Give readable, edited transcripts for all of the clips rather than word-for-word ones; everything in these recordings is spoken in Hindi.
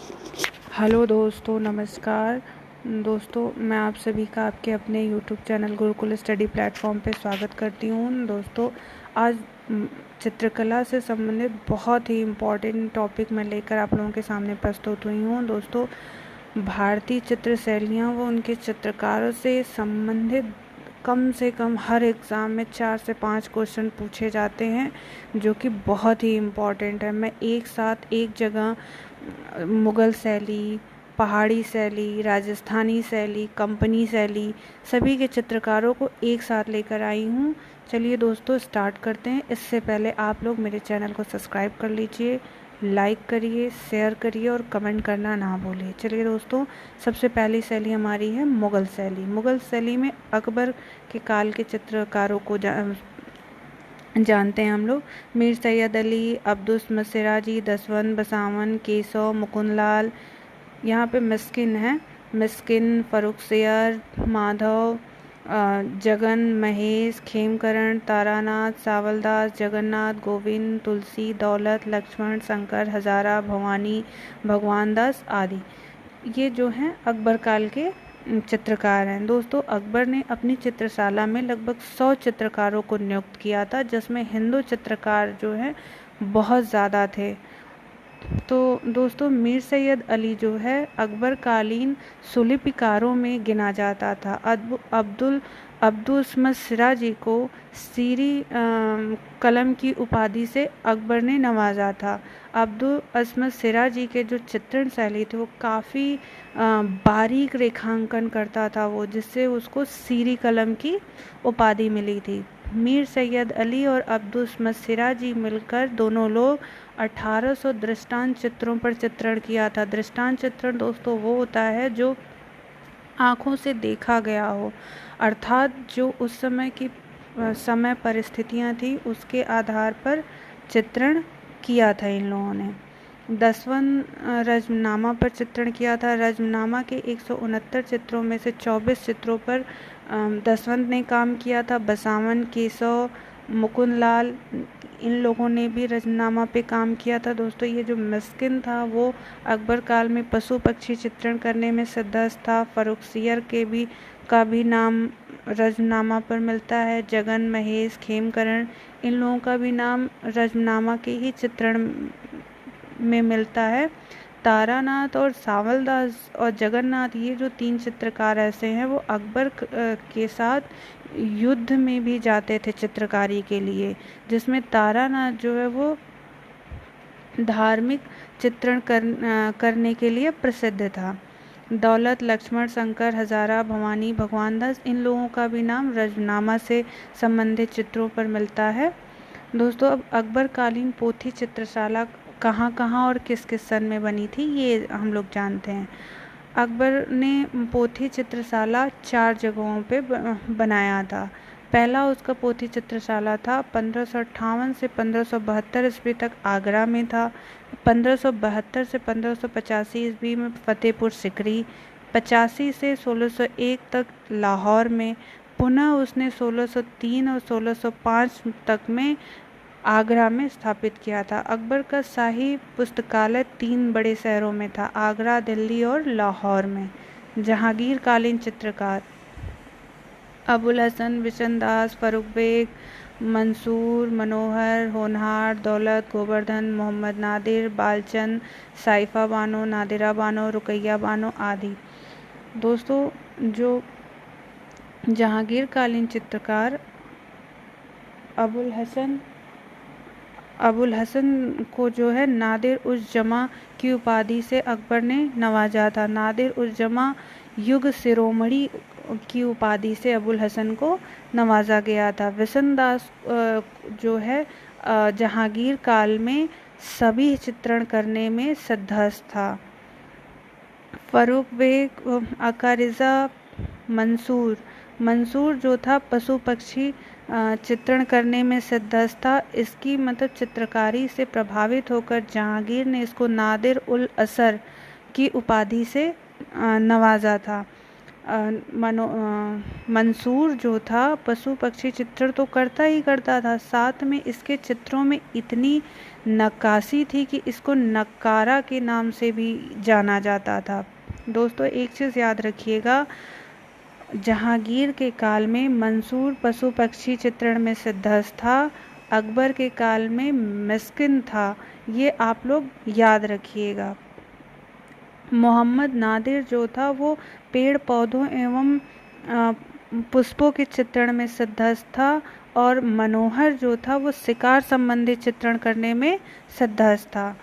हेलो दोस्तों, नमस्कार। दोस्तों, मैं आप सभी का आपके अपने YouTube channel Gurukul study platform पे स्वागत करती हूँ। दोस्तों, आज चित्रकला से संबंधित बहुत ही इम्पोर्टेंट टॉपिक मैं लेकर आप लोगों के सामने प्रस्तुत हुई हूँ। दोस्तों, भारतीय चित्र शैलियाँ व उनके चित्रकारों से संबंधित कम से कम हर एग्ज़ाम में 4 से 5 क्वेश्चन पूछे जाते हैं, जो कि बहुत ही इम्पॉर्टेंट है। मैं एक साथ एक जगह मुग़ल शैली, पहाड़ी शैली, राजस्थानी शैली, कंपनी शैली, सभी के चित्रकारों को एक साथ लेकर आई हूँ। चलिए दोस्तों, स्टार्ट करते हैं। इससे पहले आप लोग मेरे चैनल को सब्सक्राइब कर लीजिए, लाइक करिए, शेयर करिए और कमेंट करना ना भूलिए। चलिए दोस्तों, सबसे पहली शैली हमारी है मुग़ल शैली। मुग़ल शैली में अकबर के काल के चित्रकारों को जानते हैं हम लोग। मीर सैयद अली, अब्दुस सिराजी, दसवंत, बसावन, केशव, मुकुंदलाल। यहाँ पे मिस्किन है, मिस्किन, फर्रुखसियर, माधव, जगन, महेश, खेमकरण, तारानाथ, सावलदास, जगन्नाथ, गोविंद, तुलसी, दौलत, लक्ष्मण, शंकर, हजारा, भवानी, भगवान दास आदि। ये जो हैं अकबर काल के चित्रकार हैं। दोस्तों, अकबर ने अपनी चित्रशाला में लगभग 100 चित्रकारों को नियुक्त किया था, जिसमें हिंदू चित्रकार जो हैं बहुत ज़्यादा थे। तो दोस्तों, मीर सैयद अली जो है अकबर कालीन सुलिपिकारों में गिना जाता था। अब्दुल सिराजी को सीरी कलम की उपाधि से अकबर ने नवाजा था। अब्दुल सिराजी के जो चित्रण शैली थी वो काफ़ी बारीक रेखांकन करता था वो, जिससे उसको सीरी कलम की उपाधि मिली थी। मीर सैयद अली और अब्दुल सिराजी मिलकर दोनों लोग 1800 दृष्टांत चित्रों पर चित्रण किया था। दृष्टांत चित्रण दोस्तों वो होता है जो आँखों से देखा गया हो, अर्थात जो उस समय की समय परिस्थितियाँ थी उसके आधार पर चित्रण किया था इन लोगों ने। दसवंत रजमनामा पर चित्रण किया था। रजमनामा के 169 चित्रों में से 24 चित्रों पर दसवंत ने काम किया था। बसावन, केशव, मुकुंदलाल, इन लोगों ने भी रजमनामा पे काम किया था। दोस्तों, ये जो मिस्किन था वो अकबर काल में पशु पक्षी चित्रण करने में सिद्धहस्त था। फर्रुखसियर का भी नाम रजमनामा पर मिलता है। जगन, महेश, खेमकरण, इन लोगों का भी नाम रजमनामा के ही चित्रण में मिलता है। तारानाथ और सावलदास और जगन्नाथ, ये जो 3 चित्रकार ऐसे हैं वो अकबर के साथ युद्ध में भी जाते थे चित्रकारी के लिए, जिसमें तारानाथ जो है वो धार्मिक चित्रण करने के लिए प्रसिद्ध था। दौलत, लक्ष्मण, शंकर, हजारा, भवानी, भगवान दास, इन लोगों का भी नाम रजमनामा से संबंधित चित्रों पर मिलता है। दोस्तों, अब अकबर कालीन पोथी चित्रशाला कहाँ कहाँ और किस किस सन में बनी थी ये हम लोग जानते हैं। अकबर ने पोथी चित्रशाला 4 जगहों पे बनाया था। पहला उसका पोथी चित्रशाला था 1558 से 1572 ईस्वी तक आगरा में था। 1572 से 1585 ईस्वी में फतेहपुर सिकरी। 85 से 1601 तक लाहौर में। पुनः उसने 1603 और 1605 तक में आगरा में स्थापित किया था। अकबर का शाही पुस्तकालय 3 बड़े शहरों में था, आगरा, दिल्ली और लाहौर में। जहांगीर कालीन चित्रकार अबुल हसन, बिशनदास, फर्रुख बेग, मंसूर, मनोहर, होनहार, दौलत, गोवर्धन, मोहम्मद नादिर, बालचंद, साइफा बानो, नादिरा बानो, रुकैया बानो आदि। दोस्तों, जो जहांगीर कालीन चित्रकार अबुल हसन को जो है नादिर उस जमा की उपाधि से अकबर ने नवाजा था। नादिर उस जमा युग शिरोमणि की उपाधि से अबुल हसन को नवाजा गया था। बिशनदास जो है जहांगीर काल में सभी चित्रण करने में सिद्धहस्त था। फर्रुख बेग, अकारिजा, मंसूर जो था पशु पक्षी चित्रण करने में सिद्धहस्त था। इसकी मतलब चित्रकारी से प्रभावित होकर जहांगीर ने इसको नादिर उल असर की उपाधि से नवाजा था। मंसूर जो था पशु पक्षी चित्रण तो करता ही करता था, साथ में इसके चित्रों में इतनी नक्काशी थी कि इसको नक्कारा के नाम से भी जाना जाता था। दोस्तों एक चीज़ याद रखिएगा, जहांगीर के काल में मंसूर पशु पक्षी चित्रण में सिद्धहस्त था, अकबर के काल में मिस्किन था, ये आप लोग याद रखिएगा। मोहम्मद नादिर जो था वो पेड़ पौधों एवं पुष्पों के चित्रण में सिद्धहस्त था, और मनोहर जो था वो शिकार संबंधी चित्रण करने में सिद्धहस्त था।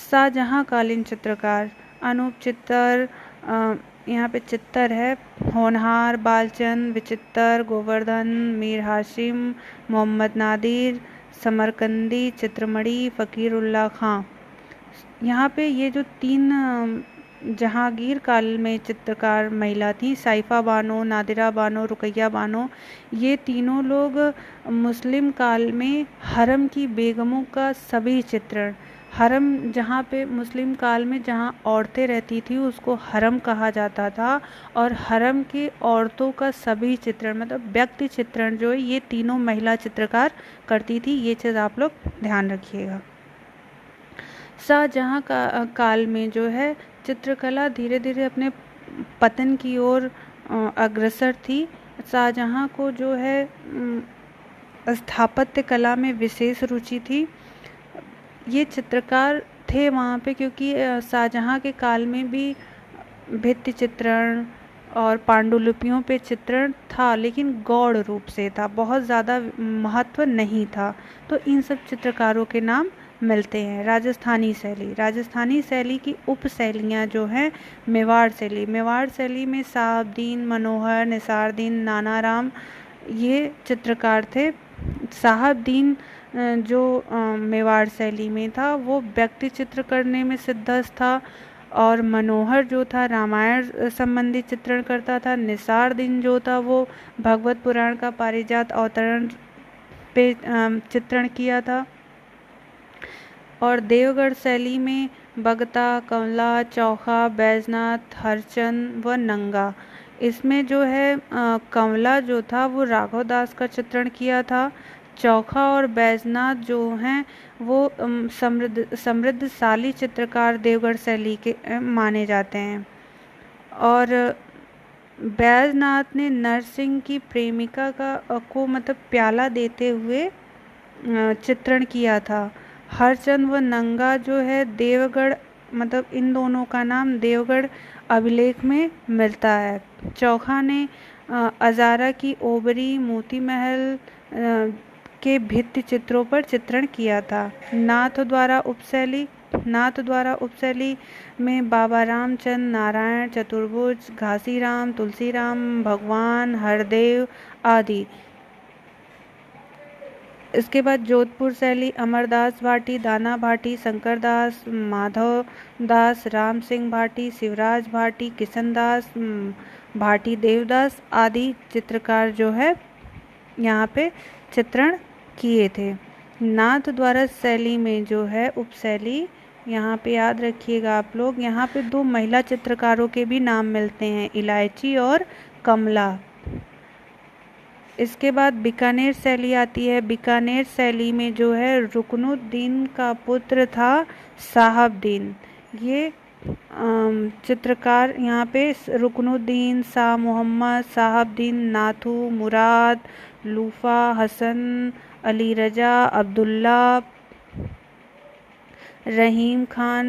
शाहजहां कालीन चित्रकार अनूप चित्तर, यहाँ पे चित्तर है, होनहार, बालचंद, विचित्तर, गोवर्धन, मीर हाशिम, मोहम्मद नादिर, समरकंदी, चित्रमणि, फ़कीरुल्लाह खां। यहाँ पे ये जो 3 जहांगीर काल में चित्रकार महिला थी, साइफा बानो, नादिरा बानो, रुकैया बानो, ये तीनों लोग मुस्लिम काल में हरम की बेगमों का सभी चित्रण, हरम जहाँ पे मुस्लिम काल में जहाँ औरतें रहती थी उसको हरम कहा जाता था, और हरम की औरतों का सभी चित्रण मतलब व्यक्ति चित्रण जो है ये तीनों महिला चित्रकार करती थी। ये चीज़ आप लोग ध्यान रखिएगा। शाहजहां का काल में जो है चित्रकला धीरे धीरे अपने पतन की ओर अग्रसर थी। शाहजहां को जो है स्थापत्य कला में विशेष रुचि थी। ये चित्रकार थे वहाँ पे क्योंकि शाहजहां के काल में भी भित्ति चित्रण और पांडुलिपियों पे चित्रण था, लेकिन गौड़ रूप से था, बहुत ज़्यादा महत्व नहीं था। तो इन सब चित्रकारों के नाम मिलते हैं। राजस्थानी शैली की उप शैलियाँ जो हैं, मेवाड़ शैली में साहबदीन, मनोहर, निसारदीन, नानाराम ये चित्रकार थे। साहबदीन जो मेवाड़ शैली में था वो व्यक्ति चित्र करने में सिद्धहस्त था, और मनोहर जो था रामायण संबंधी चित्रण करता था। निसारदीन जो था वो भगवत पुराण का पारिजात अवतरण पे चित्रण किया था। और देवगढ़ शैली में बगता, कमला, चौखा, बैजनाथ, हरचंद व नंगा, इसमें जो है कमला जो था वो राघव दास का चित्रण किया था। चौखा और बैजनाथ जो हैं वो समृद्धशाली चित्रकार देवगढ़ शैली के माने जाते हैं। और बैजनाथ ने नरसिंह की प्रेमिका को मतलब प्याला देते हुए चित्रण किया था। हरचंद व नंगा जो है देवगढ़ मतलब इन दोनों का नाम देवगढ़ अभिलेख में मिलता है। चौखा ने अजारा की ओबरी, मोती महल के भित्ति चित्रों पर चित्रण किया था। नाथ द्वारा उपशैली में बाबा रामचंद, नारायण, चतुर्भुज, घासीराम, तुलसीराम, भगवान, हरदेव आदि। इसके बाद जोधपुर शैली अमरदास भाटी, दाना भाटी, शंकर दास, माधव दास, राम सिंह भाटी, शिवराज भाटी, किशन दास भाटी, देवदास आदि चित्रकार जो है यहाँ पे चित्रण किए थे। नाथ द्वारा शैली में जो है उपशैली, यहाँ पे याद रखिएगा आप लोग, यहाँ पे 2 महिला चित्रकारों के भी नाम मिलते हैं, इलायची और कमला। इसके बाद बीकानेर शैली आती है। बीकानेर शैली में जो है रुकनुद्दीन का पुत्र था साहबदीन। ये चित्रकार यहाँ पे रुकनुद्दीन, शाह मोहम्मद, साहबदीन, नाथू, मुराद, लूफा, हसन, अली रजा, अब्दुल्ला, रहीम खान,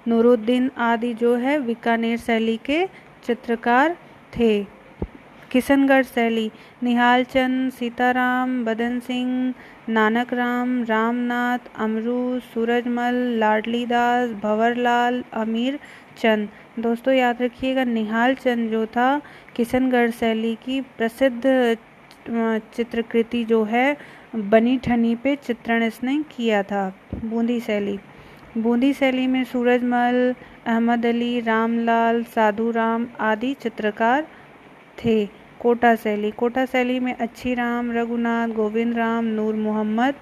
नूरुद्दीन आदि जो है बीकानेर शैली के चित्रकार थे। किशनगढ़ शैली निहाल चंद, सीताराम, बदन सिंह, नानक राम, रामनाथ, अमरू, सूरजमल, लाडली दास, भंवरलाल, अमीर चंद। दोस्तों याद रखिएगा, निहाल चंद जो था किशनगढ़ शैली की प्रसिद्ध चित्रकृति जो है बनी ठनी पे चित्रण इसने किया था। बूंदी शैली में सूरजमल, अहमद अली, रामलाल, साधु राम आदि चित्रकार थे। कोटा शैली में अच्छी राम, रघुनाथ, गोविंद राम, नूर मोहम्मद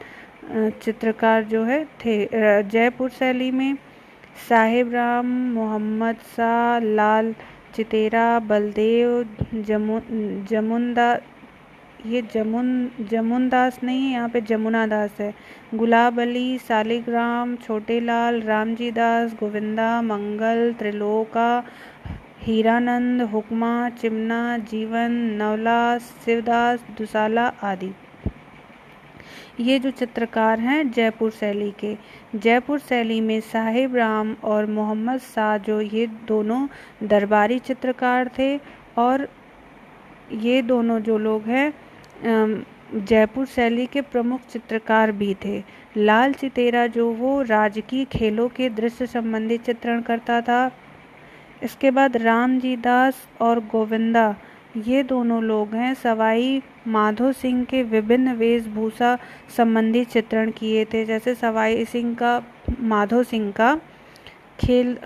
चित्रकार जो है थे। जयपुर शैली में साहिब राम, मोहम्मद शाह, लाल चितेरा, बलदेव, जमुनदा, ये जमुनदास नहीं है, यहाँ पे जमुना दास है। गुलाब अली, सालिग्राम, छोटे लाल, रामजी दास, गोविंदा, मंगल, त्रिलोका, हीरानंद, हुक्मा, चिमना, जीवन, नवलास, शिवदास, दुसाला आदि। ये जो चित्रकार हैं जयपुर शैली के, जयपुर शैली में साहिब राम और मोहम्मद शाह जो ये दोनों दरबारी चित्रकार थे, और ये दोनों जो लोग हैं जयपुर शैली के प्रमुख चित्रकार भी थे। लाल चितेरा जो वो राजकीय खेलों के दृश्य संबंधी चित्रण करता था। इसके बाद रामजी दास और गोविंदा, ये दोनों लोग हैं सवाई माधो सिंह के विभिन्न वेशभूषा संबंधी चित्रण किए थे। जैसे सवाई सिंह का, माधो सिंह का खेल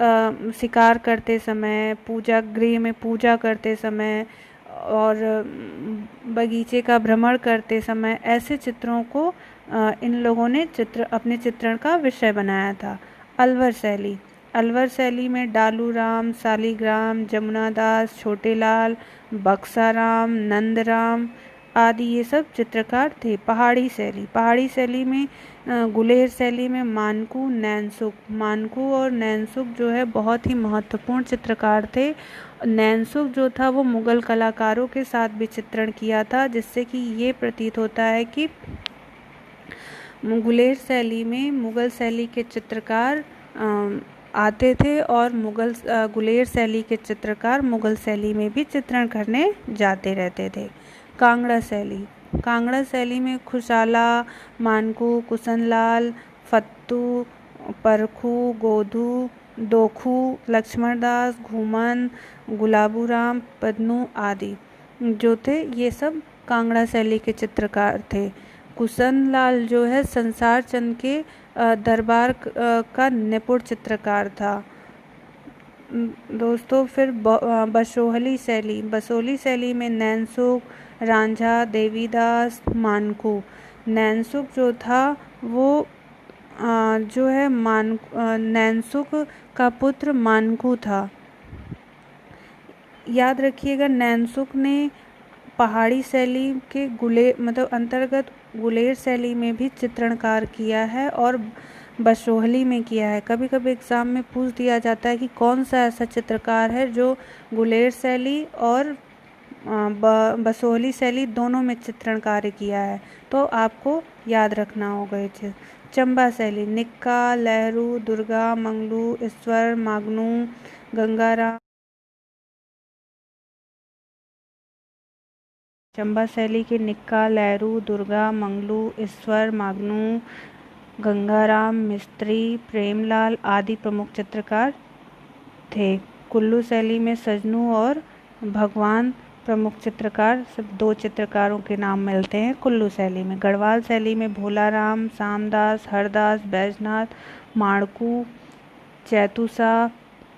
शिकार करते समय, पूजा गृह में पूजा करते समय और बगीचे का भ्रमण करते समय, ऐसे चित्रों को इन लोगों ने अपने चित्रण का विषय बनाया था। अलवर शैली, अलवर शैली में डालू राम, सालिग्राम, जमुना दास, छोटे लाल, बक्साराम, नंदराम आदि ये सब चित्रकार थे। पहाड़ी शैली, पहाड़ी शैली में गुलेर शैली में मानकू, नैनसुख, मानकू और नैनसुख जो है बहुत ही महत्वपूर्ण चित्रकार थे। नैनसुख जो था वो मुगल कलाकारों के साथ भी चित्रण किया था, जिससे कि ये प्रतीत होता है कि गुलेर शैली में मुगल शैली के चित्रकार आते थे और गुलेर शैली के चित्रकार मुगल शैली में भी चित्रण करने जाते रहते थे। कांगड़ा शैली, कांगड़ा शैली में खुशाला, मानकू, कुशनलाल, फत्तू, परखू, गोधू, दोखू, लक्ष्मणदास, घूमन, गुलाबूराम, पदनू आदि जो थे, ये सब कांगड़ा शैली के चित्रकार थे। कुशनलाल जो है संसार चंद के दरबार का निपुण चित्रकार था। दोस्तों फिर बसोहली शैली, बसोहली शैली में नैनसुख, रांझा, देवीदास, मानकू। नैनसुख जो था वो जो है नैनसुख का पुत्र मानकू था। याद रखिएगा, नैनसुख ने पहाड़ी शैली के अंतर्गत गुलेर शैली में भी चित्रणकार किया है और बसोहली में किया है। कभी कभी एग्ज़ाम में पूछ दिया जाता है कि कौन सा ऐसा चित्रकार है जो गुलेर शैली और बसोहली शैली दोनों में चित्रण कार्य किया है, तो आपको याद रखना होगा ये चीज़। चंबा शैली, निक्का, लहरू, दुर्गा, मंगलू, ईश्वर, मागनू, गंगाराम। चंबा शैली के निक्का, लहरू, दुर्गा, मंगलू, ईश्वर, मागनू, गंगाराम, मिस्त्री, प्रेमलाल आदि प्रमुख चित्रकार थे। कुल्लू शैली में सजनू और भगवान प्रमुख चित्रकार, सब दो चित्रकारों के नाम मिलते हैं कुल्लू शैली में। गढ़वाल शैली में भोलाराम, सामदास, हरदास, बैजनाथ, माणकू, चैतुसा,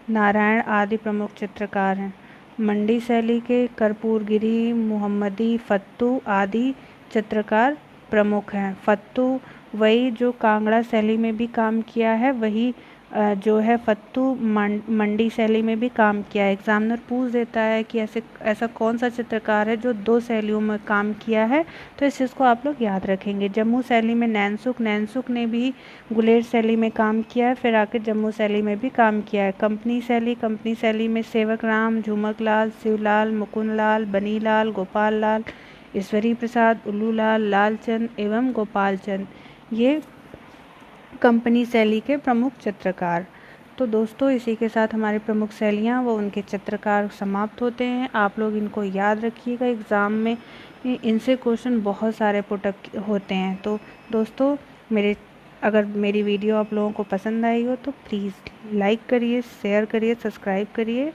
नारायण आदि प्रमुख चित्रकार हैं। मंडी शैली के कर्पूरगिरी, मुहम्मदी, फत्तू आदि चित्रकार प्रमुख हैं। फत्तू वही जो कांगड़ा शैली में भी काम किया है, वही जो है फत्तू मंडी शैली में भी काम किया है। एग्जामिनर पूछ देता है कि ऐसा कौन सा चित्रकार है जो दो शैलियों में काम किया है, तो इस चीज़ को आप लोग याद रखेंगे। जम्मू शैली में नैनसुख ने भी गुलेर शैली में काम किया है, फिर आके जम्मू शैली में भी काम किया है। कंपनी शैली में सेवक राम, झुमक लाल, शिवलाल, मुकुंद लाल, बनीलाल, गोपाल लाल, ईश्वरी प्रसाद, उल्लूलाल, लालचंद एवं गोपाल चंद, ये कंपनी शैली के प्रमुख चित्रकार। तो दोस्तों इसी के साथ हमारी प्रमुख शैलियाँ व उनके चित्रकार समाप्त होते हैं। आप लोग इनको याद रखिएगा, एग्ज़ाम में इनसे क्वेश्चन बहुत सारे पुटअप होते हैं। तो दोस्तों अगर मेरी वीडियो आप लोगों को पसंद आई हो तो प्लीज़ लाइक करिए, शेयर करिए, सब्सक्राइब करिए।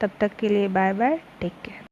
तब तक के लिए बाय बाय, टेक केयर।